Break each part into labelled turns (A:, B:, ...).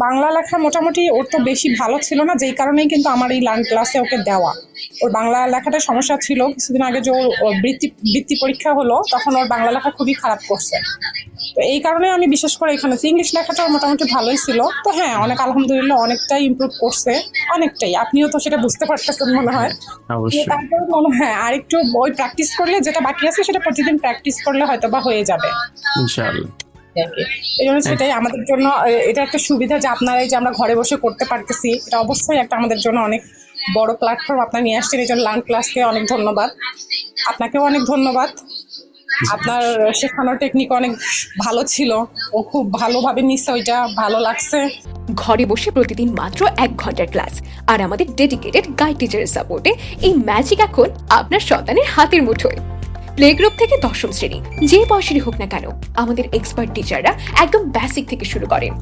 A: বাংলা লেখা মোটামুটি ওর তো বেশি ভালো ছিল না, যেই কারণেই কিন্তু আমার এই লার্ন ক্লাসে ওকে দেওয়া। ওর বাংলা লেখাটা সমস্যা ছিল, কিছুদিন আগে যে ওর বৃত্তি পরীক্ষা হলো তখন ওর বাংলা লেখা খুবই খারাপ করছে। তো এই কারণে আমি বিশেষ করে এখানে ইংলিশ লেখাটাও মোটামুটি ভালোই ছিল। তো হ্যাঁ, অনেক আলহামদুলিল্লাহ অনেকটাই ইমপ্রুভ করছে, অনেকটাই। আপনিও তো সেটা বুঝতে পারতেছেন মনে হয়।
B: অবশ্যই।
A: তারপরে মনে হয় আর একটু ওই প্র্যাকটিস করলে, যেটা বাকি আছে সেটা প্রতিদিন প্র্যাকটিস করলে হয়তো বা হয়ে যাবে।
B: ইনশাআল্লাহ।
A: এই জন্য সেটাই আমাদের জন্য এটা একটা সুবিধা যে আপনারা এই যে আমরা ঘরে বসে করতে পারতেছি, এটা অবশ্যই একটা আমাদের জন্য অনেক বড় প্ল্যাটফর্ম আপনারা নিয়ে আসছেন। এই জন্য লার্ন ক্লাসকে অনেক ধন্যবাদ, আপনাকেও অনেক ধন্যবাদ। আপনার শেখানোর টেকনিক অনেক ভালো ছিল, ও খুব ভালোভাবে নিচ্ছে, ওইটা ভালো লাগছে।
C: ঘরে বসে প্রতিদিন মাত্র 1 ঘন্টার ক্লাস আর আমাদের ডেডিকেটেড গাইড টিচারের সাপোর্টে এই ম্যাজিক এখন আপনার সন্তানের হাতের মুঠোয়। প্লে গ্রুপ থেকে 10ম শ্রেণী যে বয়সেরই হোক না কেন, আমাদের এক্সপার্ট টিচাররা একদম বেসিক থেকে শুরু করেন।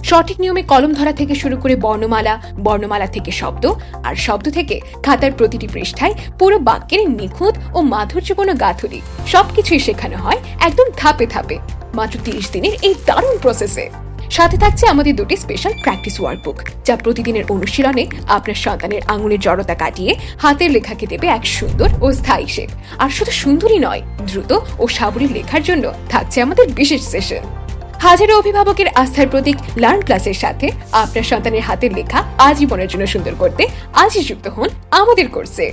C: সঠিক নিয়মে কলম ধরা থেকে শুরু করে বর্ণমালা, বর্ণমালা থেকে শব্দ, আর শব্দ থেকে খাতার প্রতিটি পৃষ্ঠায় পুরো বাক্যের নিখুঁত ও মাধুর্যপূর্ণ গাঁথুনি সবকিছুই শেখানো হয় একদম ধাপে ধাপে, মাত্র 30 দিনের এই দারুণ প্রসেসে। সাথে থাকছে আমাদের দুটি স্পেশাল প্র্যাকটিস ওয়ার্কবুক, যা প্রতিদিনের অনুশীলনে আপনার সন্তানের আঙুলের জড়তা কাটিয়ে হাতের লেখাকে দেবে এক সুন্দর ও স্থায়ী শেপ। আর শুধু সুন্দরই নয়, দ্রুত ও সাবলীল লেখার জন্য থাকছে আমাদের বিশেষ সেশন। হাজারো অভিভাবকের আস্থার প্রতীক লার্ন ক্লাসের সাথে আপনার সন্তানের হাতের লেখা আজীবনের জন্য সুন্দর করতে আজই যুক্ত হন আমাদের কোর্সে।